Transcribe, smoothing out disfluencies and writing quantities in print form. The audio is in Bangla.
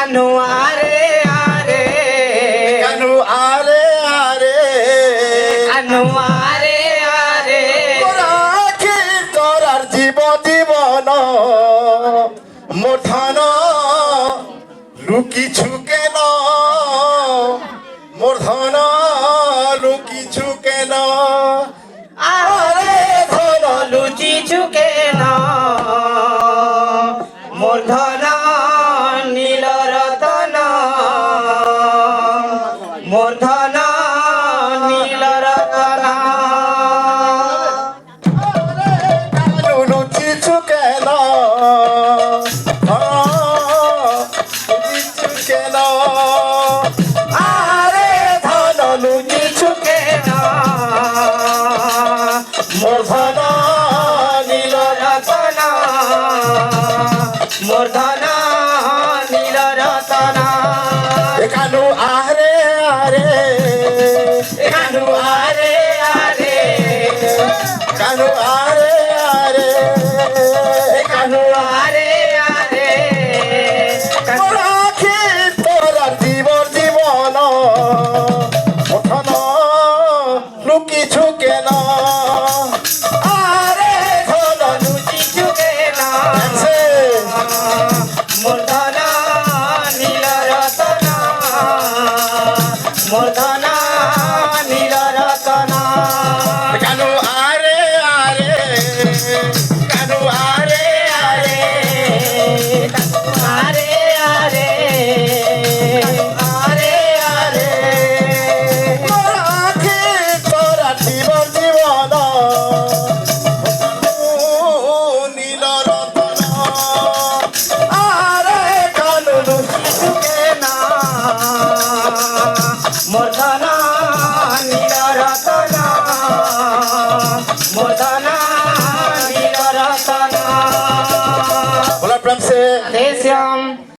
কানু আরে আরে কানু আরে আরে কানু আরে আরে রাখি তোরার জীবন মোঠান লুকিছু কেন মূর্ধন লুকিছু কেন আরে ধন লুচিছু কেন মূর্ধন নীল রতন মূর্ধন নীল রতন কানু লুকিছু কেন লুকিছু কেন আরে ধন লুচিছু কেন মূর্ধন নীল রতন মূর্ধন নীল রতন কানু আরে আরে কানু আরে আরে কানু আরে আরে কানু আরে আরে রাখি তোরার জীবন ওঠন লুকিছু কেন আরে ধন লুচিছু কেন আছে মূর্ধন নীল রতন মূর্ধন নীল রতন কানু আরে আরে কানু আরে আরে আরে আরে আরে আরে রাখি তোরার জীবন নীল রতন আরে কানু লুচিছু কেন মূর্ধন নীল রতন মূর্ধন নীল রতন